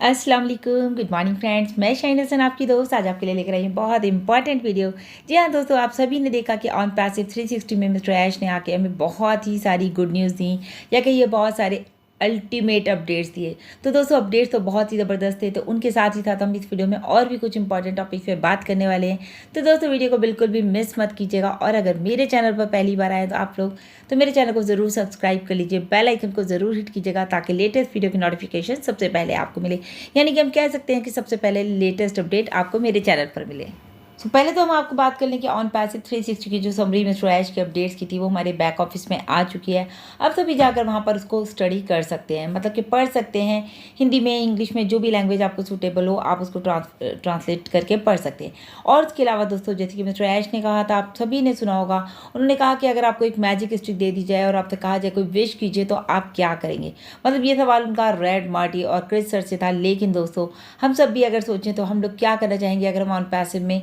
अस्सलाम वालेकुम, good morning friends. मैं शाहीन हसन आपकी दोस्त आज आपके लिए लेकर आई हूँ बहुत इंपॉर्टेंट वीडियो। जी हाँ दोस्तों, आप सभी ने देखा कि ऑन पैसिव 360 में मिस्टर ऐश ने आके हमें बहुत ही सारी गुड न्यूज़ दी या कहिए बहुत सारे अल्टीमेट अपडेट्स दिए। तो दोस्तों अपडेट्स तो बहुत ही ज़बरदस्त थे, तो उनके साथ ही साथ हम इस वीडियो में और भी कुछ इंपॉर्टेंट टॉपिक पे बात करने वाले हैं। तो दोस्तों वीडियो को बिल्कुल भी मिस मत कीजिएगा, और अगर मेरे चैनल पर पहली बार आए तो आप लोग तो मेरे चैनल को ज़रूर सब्सक्राइब कर लीजिए, बेल आइकन को ज़रूर हिट कीजिएगा ताकि लेटेस्ट वीडियो की नोटिफिकेशन सबसे पहले आपको मिले। यानी कि हम कह सकते हैं कि सबसे पहले लेटेस्ट अपडेट आपको मेरे चैनल पर मिले। पहले तो हम आपको बात कर लें कि ऑन पैसिव 360 की जो समरी मिस्टर ऐश की अपडेट्स की थी वो हमारे बैक ऑफिस में आ चुकी है। अब सभी जाकर वहाँ पर उसको स्टडी कर सकते हैं, मतलब कि पढ़ सकते हैं। हिंदी में, इंग्लिश में, जो भी लैंग्वेज आपको सूटेबल हो आप उसको ट्रांसलेट करके पढ़ सकते हैं। और उसके अलावा दोस्तों, जैसे कि मिस्टर ऐश ने कहा था, आप सभी ने सुना होगा, उन्होंने कहा कि अगर आपको एक मैजिक स्टिक दे दी जाए और आपसे कहा जाए कोई विश कीजिए तो आप क्या करेंगे। मतलब ये सवाल उनका रेड मार्टी और क्रिस सर से था। लेकिन दोस्तों हम सब भी अगर सोचें तो हम लोग क्या करना चाहेंगे अगर हम ऑन पैसिव में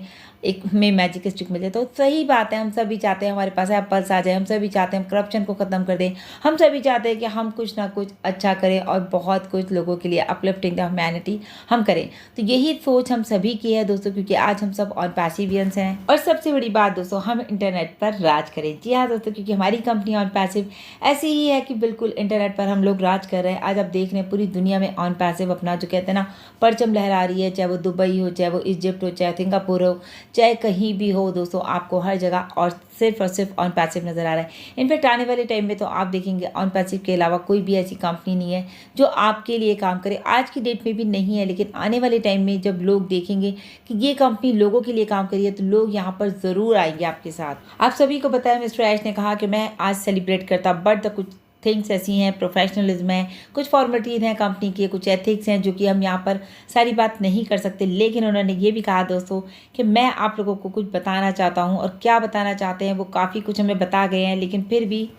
मैजिक स्टिक मिले। तो सही बात है, हम सभी चाहते हैं हमारे पास एप्पल्स आ जाए, हम सभी चाहते हैं हम करप्शन को ख़त्म कर दें, हम सभी चाहते हैं कि हम कुछ ना कुछ अच्छा करें और बहुत कुछ लोगों के लिए अपलिफ्टिंग द ह्यूमैनिटी हम करें। तो यही सोच हम सभी की है दोस्तों, क्योंकि आज हम सब ऑन पैसिवियंस हैं। और सबसे बड़ी बात दोस्तों, हम इंटरनेट पर राज करें। जी हाँ दोस्तों, क्योंकि हमारी कंपनी ऑन पैसिव ऐसी ही है कि बिल्कुल इंटरनेट पर हम लोग राज कर रहे हैं। आज आप देख रहे हैं पूरी दुनिया में ऑन पैसिव अपना जो कहते हैं ना परचम लहरा रही है, चाहे वो दुबई हो, चाहे वो इजिप्ट हो, चाहे सिंगापुर हो, चाहे कहीं भी हो दोस्तों, आपको हर जगह और सिर्फ ऑन पैसिव नज़र आ रहा है। इनफैक्ट आने वाले टाइम में तो आप देखेंगे ऑन पैसिव के अलावा कोई भी ऐसी कंपनी नहीं है जो आपके लिए काम करे। आज की डेट में भी नहीं है, लेकिन आने वाले टाइम में जब लोग देखेंगे कि ये कंपनी लोगों के लिए काम करी है तो लोग यहाँ पर ज़रूर आएंगे आपके साथ। आप सभी को पता है मिस्टर ऐश ने कहा कि मैं आज सेलिब्रेट करता, बट कुछ थिंग्स ऐसी हैं, प्रोफेशनलिज्म है, कुछ फॉर्मेलिटीज़ हैं कंपनी की, कुछ एथिक्स हैं जो कि हम यहाँ पर सारी बात नहीं कर सकते। लेकिन उन्होंने ये भी कहा दोस्तों कि मैं आप लोगों को कुछ बताना चाहता हूँ, और क्या बताना चाहते हैं वो काफ़ी कुछ हमें बता गए हैं। लेकिन फिर भी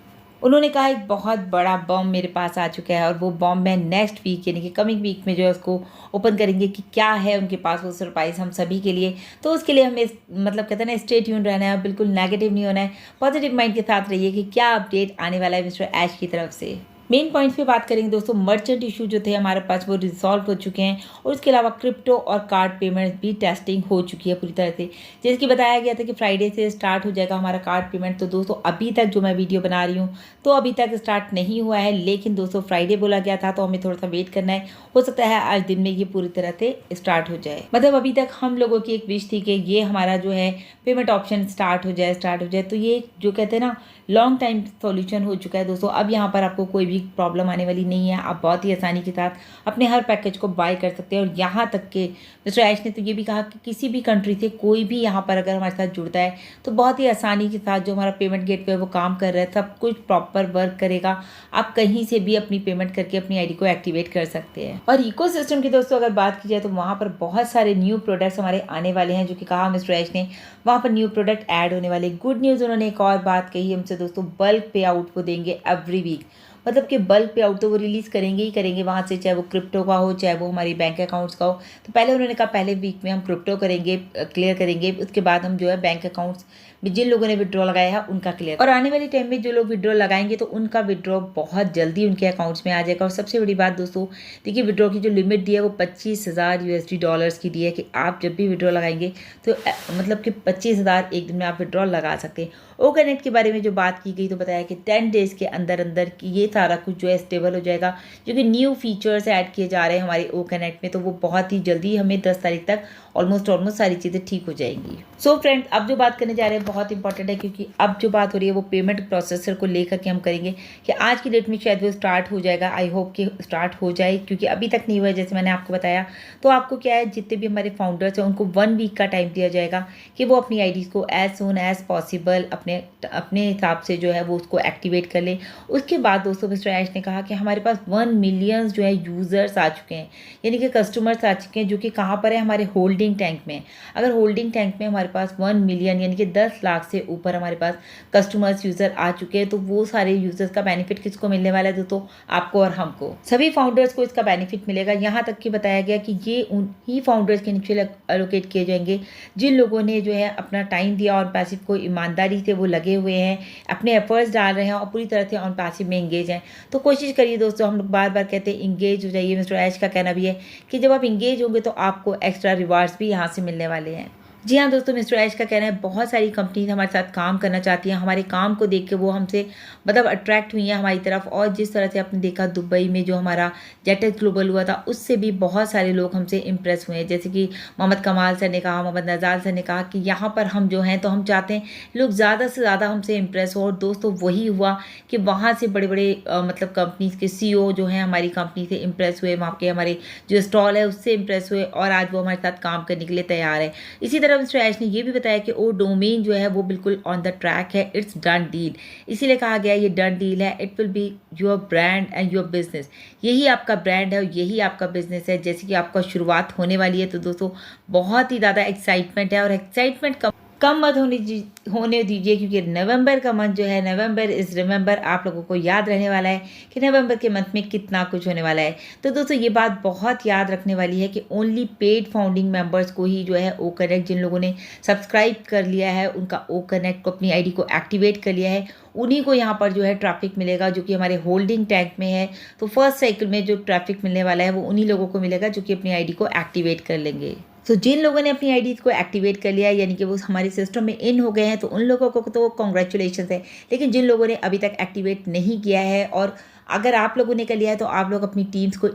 उन्होंने कहा एक बहुत बड़ा बॉम्ब मेरे पास आ चुका है, और वो बॉम्ब मैं नेक्स्ट वीक यानी कि कमिंग वीक में जो है उसको ओपन करेंगे कि क्या है उनके पास वो सरप्राइज़ हम सभी के लिए। तो उसके लिए हमें मतलब कहते हैं ना स्टे ट्यून रहना है, बिल्कुल नेगेटिव नहीं होना है, पॉजिटिव माइंड के साथ रहिए कि क्या अपडेट आने वाला है मिस्टर ऐश की तरफ से। मेन पॉइंट्स पे बात करेंगे दोस्तों, मर्चेंट इशू जो थे हमारे पास वो रिजॉल्व हो चुके हैं, और उसके अलावा क्रिप्टो और कार्ड पेमेंट भी टेस्टिंग हो चुकी है पूरी तरह से। जैसे कि बताया गया था कि फ्राइडे से स्टार्ट हो जाएगा हमारा कार्ड पेमेंट। तो दोस्तों अभी तक जो मैं वीडियो बना रही हूँ तो अभी तक स्टार्ट नहीं हुआ है, लेकिन दोस्तों फ्राइडे बोला गया था तो हमें थोड़ा सा वेट करना है। हो सकता है आज दिन में ये पूरी तरह से स्टार्ट हो जाए। मतलब अभी तक हम लोगों की एक विश थी कि ये हमारा जो है पेमेंट ऑप्शन स्टार्ट हो जाए। तो ये जो कहते हैं ना लॉन्ग टाइम सॉल्यूशन हो चुका है दोस्तों। अब यहाँ पर आपको कोई भी प्रॉब्लम आने वाली नहीं है, आप बहुत ही आसानी के साथ अपने हर पैकेज को बाय कर सकते हैं। और यहाँ तक कि मिस्टर ऐश ने तो ये भी कहा कि किसी भी कंट्री से कोई भी यहाँ पर अगर हमारे साथ जुड़ता है तो बहुत ही आसानी के साथ जो हमारा पेमेंट गेटवे है वो काम कर रहा है, सब कुछ प्रॉपर वर्क करेगा। आप कहीं से भी अपनी पेमेंट करके अपनी आईडी को एक्टिवेट कर सकते हैं। और इकोसिस्टम की दोस्तों अगर बात की जाए तो वहाँ पर बहुत सारे न्यू प्रोडक्ट्स हमारे आने वाले हैं, जो कि कहा मिस्टर ऐश ने, वहाँ पर न्यू प्रोडक्ट ऐड होने वाले। गुड न्यूज़ उन्होंने एक और बात कही हमसे दोस्तों, बल्क पे आउट वो देंगे एवरी वीक। मतलब कि बल्क पे आउट तो वो रिलीज़ करेंगे ही करेंगे वहाँ से, चाहे वो क्रिप्टो का हो चाहे वो हमारी बैंक अकाउंट्स का हो। तो पहले उन्होंने कहा पहले वीक में हम क्रिप्टो करेंगे, क्लियर करेंगे, उसके बाद हम जो है बैंक अकाउंट्स में जिन लोगों ने विड्रॉ लगाया है उनका क्लियर। और आने वाले टाइम में जो लोग विड्रॉ लगाएंगे तो उनका विड्रॉ बहुत जल्दी उनके अकाउंट्स में आ जाएगा। और सबसे बड़ी बात दोस्तों, देखिए विड्रॉ की जो लिमिट दी है वो 25,000 USD डॉलर्स की दी है, कि आप जब भी विड्रॉ लगाएंगे तो मतलब कि 25,000 एक दिन में आप विड्रॉ लगा सकते हैं। ओकनेक्ट के बारे में जो बात की गई तो बताया कि 10 डेज़ के अंदर अंदर कि ये सारा कुछ जो है स्टेबल हो जाएगा, जो कि न्यू फीचर्स ऐड किए जा रहे हैं हमारे ओकनेक्ट में, तो वो बहुत ही जल्दी हमें 10 तारीख तक ऑलमोस्ट सारी चीज़ें ठीक हो जाएंगी। सो फ्रेंड्स, अब जो बात करने जा रहे हैं बहुत इंपॉर्टेंट है, क्योंकि अब जो बात हो रही है वो पेमेंट प्रोसेसर को लेकर के हम करेंगे कि आज की डेट में शायद वो स्टार्ट हो जाएगा। आई होप कि स्टार्ट हो जाए, क्योंकि अभी तक नहीं हुआ है जैसे मैंने आपको बताया। तो आपको क्या है, जितने भी हमारे फाउंडर्स हैं उनको 1 वीक का टाइम दिया जाएगा कि वो अपनी आईडीज़ को एज सून एज पॉसिबल अपने हिसाब से जो है वो उसको एक्टिवेट कर ले। उसके बाद दोस्तों मिस्टर ऐश ने कहा कि हमारे पास 1 मिलियन जो है यूज़र्स आ चुके हैं, यानी कि कस्टमर्स आ चुके हैं, जो कि कहाँ पर है, हमारे होल्डिंग होल्डिंग टैंक में। अगर होल्डिंग टैंक में हमारे पास 1 मिलियन यानी कि 10 लाख से ऊपर हमारे पास कस्टमर्स यूज़र आ चुके हैं, तो वो सारे यूज़र्स का बेनिफिट किसको मिलने वाला है? दोस्तों आपको और हमको, सभी फाउंडर्स को इसका बेनिफिट मिलेगा। यहाँ तक कि बताया गया कि ये उन्हीं फाउंडर्स के नीचे एलोकेट किए जाएंगे जिन लोगों ने जो है अपना टाइम दिया और पैसिव को ईमानदारी से वो लगे हुए हैं, अपने एफर्ट्स डाल रहे हैं और पूरी तरह से ऑन पैसिव में इंगेज हैं। तो कोशिश करिए दोस्तों, हम लोग बार बार कहते हैं इंगेज हो जाइए। मिस्टर ऐश का कहना भी है कि जब आप इंगेज होंगे तो आपको एक्स्ट्रा रिवार्ड्स भी यहाँ से मिलने वाले हैं। जी हाँ दोस्तों, मिस्टर ऐश का कहना है बहुत सारी कंपनीज हमारे साथ काम करना चाहती हैं। हमारे काम को देख के वो हमसे मतलब अट्रैक्ट हुई हैं हमारी तरफ, और जिस तरह से आपने देखा दुबई में जो हमारा जेटेक्स ग्लोबल हुआ था उससे भी बहुत सारे लोग हमसे इम्प्रेस हुए हैं। जैसे कि मोहम्मद कमाल सर ने कहा, मोहम्मद नजाल सर ने कहा कि यहाँ पर हम जो हैं तो हम चाहते हैं लोग ज़्यादा से ज़्यादा हमसे इम्प्रेस हो। और दोस्तों वही हुआ कि वहाँ से बड़े बड़े मतलब कंपनीज के CEO जो हैं हमारी कंपनी से इम्प्रेस हुए, वहाँ के हमारे जो स्टॉल है उससे इम्प्रेस हुए और आज वो हमारे साथ काम करने के लिए तैयार है। इसी तरह मिस्टर ऐश ने ये भी बताया कि वो डोमेन जो है वो बिल्कुल ऑन द ट्रैक है, इट्स डन डील। इसीलिए कहा गया ये डन डील है, it will be your brand and your business. यही आपका ब्रांड है और यही आपका बिजनेस है। जैसे कि आपका शुरुआत होने वाली है, तो दोस्तों बहुत ही ज़्यादा एक्साइटमेंट है और एक्साइटमेंट कम मत होने दीजिए, क्योंकि नवंबर का मंथ जो है, नवंबर इज़ रिमेंबर, आप लोगों को याद रहने वाला है कि नवंबर के मंथ में कितना कुछ होने वाला है। तो दोस्तों ये बात बहुत याद रखने वाली है कि ओनली पेड फाउंडिंग मेंबर्स को ही जो है ओ कनेक्ट, जिन लोगों ने सब्सक्राइब कर लिया है उनका ओ कनेक्ट को अपनी आईडी को एक्टिवेट कर लिया है, उन्हीं को यहाँ पर जो है ट्रैफिक मिलेगा जो कि हमारे होल्डिंग टैंक में है। तो फर्स्ट साइकिल में जो ट्रैफिक मिलने वाला है वो उन्हीं लोगों को मिलेगा जो कि अपनी आईडी को एक्टिवेट कर लेंगे। तो जिन लोगों ने अपनी आईडी को एक्टिवेट कर लिया है यानी कि वो हमारे सिस्टम में इन हो गए हैं, तो उन लोगों को तो कॉन्ग्रेचुलेशन है। लेकिन जिन लोगों ने अभी तक एक्टिवेट नहीं किया है, और अगर आप लोगों ने कर लिया है तो आप लोग अपनी टीम्स को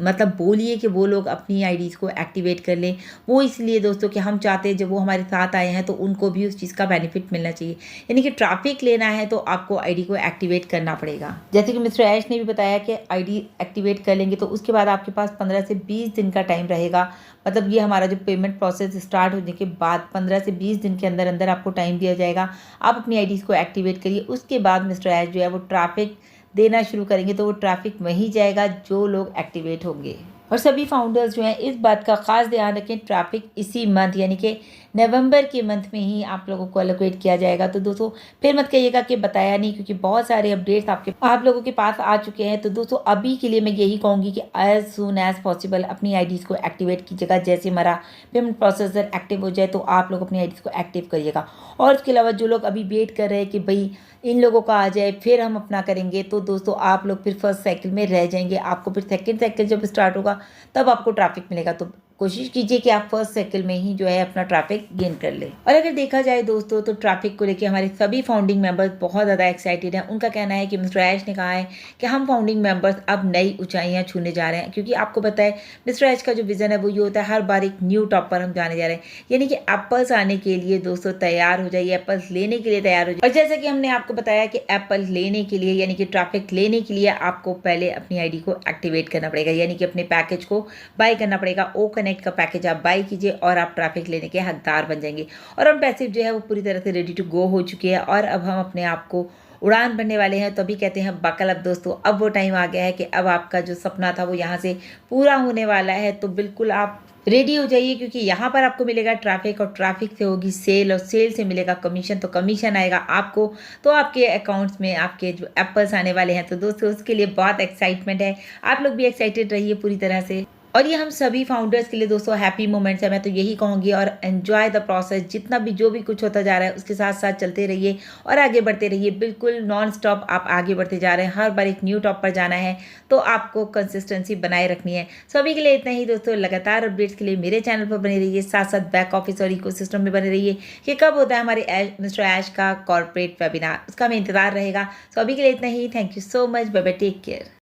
मतलब बोलिए कि वो लोग अपनी आईडीज़ को एक्टिवेट कर लें। वो इसलिए दोस्तों कि हम चाहते हैं जब वो हमारे साथ आए हैं तो उनको भी उस चीज़ का बेनिफिट मिलना चाहिए। यानी कि ट्रैफिक लेना है तो आपको आईडी को एक्टिवेट करना पड़ेगा। जैसे कि मिस्टर ऐश ने भी बताया कि आईडी एक्टिवेट कर लेंगे तो उसके बाद आपके पास 15 से 20 दिन का टाइम रहेगा। मतलब ये हमारा जो पेमेंट प्रोसेस स्टार्ट होने के बाद 15 से 20 दिन के अंदर अंदर आपको टाइम दिया जाएगा। आप अपनी आईडीज़ को एक्टिवेट करिए। उसके बाद मिस्टर ऐश जो है वो ट्रैफिक देना शुरू करेंगे, तो वो ट्रैफिक वहीं जाएगा जो लोग एक्टिवेट होंगे। और सभी फाउंडर्स जो हैं इस बात का खास ध्यान रखें, ट्रैफिक इसी मंथ यानी कि नवंबर के मंथ में ही आप लोगों को एलोकेट किया जाएगा। तो दोस्तों फिर मत कहिएगा कि बताया नहीं, क्योंकि बहुत सारे अपडेट्स आप लोगों के पास आ चुके हैं। तो दोस्तों अभी के लिए मैं यही कहूँगी कि एज सून एज पॉसिबल अपनी आईडीज़ को एक्टिवेट कीजिएगा। जैसे हमारा पेमेंट प्रोसेसर एक्टिव हो जाए तो आप लोग अपनी आईडीज़ को एक्टिव करिएगा। और उसके अलावा जो लोग अभी वेट कर रहे हैं कि भाई इन लोगों का आ जाए फिर हम अपना करेंगे, तो दोस्तों आप लोग फिर फर्स्ट साइकिल में रह जाएंगे। आपको फिर सेकंड साइकिल जब स्टार्ट होगा तब आपको ट्रैफिक मिलेगा। तो कोशिश कीजिए कि आप फर्स्ट साइकिल में ही जो है अपना ट्रैफिक गेन कर लें। और अगर देखा जाए दोस्तों तो ट्रैफिक को लेकर हमारे सभी फाउंडिंग मेंबर्स बहुत ज़्यादा एक्साइटेड हैं। उनका कहना है कि मिस्टर ऐश ने कहा है कि हम फाउंडिंग मेंबर्स अब नई ऊंचाइयां छूने जा रहे हैं, क्योंकि आपको पता है मिस्टर ऐश का जो विजन है वो ये होता है हर बार एक न्यू टॉप पर हम जाने जा रहे हैं। यानी कि एप्पल्स आने के लिए दोस्तों तैयार हो जाइए, एप्पल्स लेने के लिए तैयार हो जाइए। और जैसा कि हमने आपको बताया कि एप्पल लेने के लिए यानी कि ट्रैफिक लेने के लिए आपको पहले अपनी आईडी को एक्टिवेट करना पड़ेगा, यानी कि अपने पैकेज को बाय करना पड़ेगा। ओ कनेक्ट का पैकेज आप बाय कीजिए और आप ट्रैफिक लेने के हकदार बन जाएंगे। और हम पैसिव जो है वो पूरी तरह से रेडी टू गो हो चुकी है और अब हम अपने आप को उड़ान भरने वाले हैं। तो अभी कहते हैं बकल अप दोस्तों, अब वो टाइम आ गया है कि अब आपका जो सपना था वो यहाँ से पूरा होने वाला है। तो बिल्कुल आप रेडी हो जाइए, क्योंकि यहाँ पर आपको मिलेगा ट्रैफिक और ट्रैफिक से होगी सेल और सेल से मिलेगा कमीशन। तो कमीशन आएगा आपको तो आपके अकाउंट्स में आपके जो एप्पल्स आने वाले हैं। तो दोस्तों उसके लिए बहुत एक्साइटमेंट है, आप लोग भी एक्साइटेड रहिए पूरी तरह से। और ये हम सभी फाउंडर्स के लिए दोस्तों हैप्पी मोमेंट्स है, मैं तो यही कहूँगी। और एन्जॉय द प्रोसेस, जितना भी जो भी कुछ होता जा रहा है उसके साथ साथ चलते रहिए और आगे बढ़ते रहिए। बिल्कुल नॉन स्टॉप आप आगे बढ़ते जा रहे हैं, हर बार एक न्यू टॉप पर जाना है, तो आपको कंसिस्टेंसी बनाए रखनी है। सो अभी के लिए इतना ही दोस्तों, लगातार अपडेट्स के लिए मेरे चैनल पर बने रहिए, साथ साथ बैक ऑफिस और इकोसिस्टम में बने रहिए कि कब होता है हमारे मिस्टर ऐश का कॉर्पोरेट वेबिनार, उसका हमें इंतजार रहेगा। सो अभी के लिए इतना ही, thank you so much, bye bye, take care.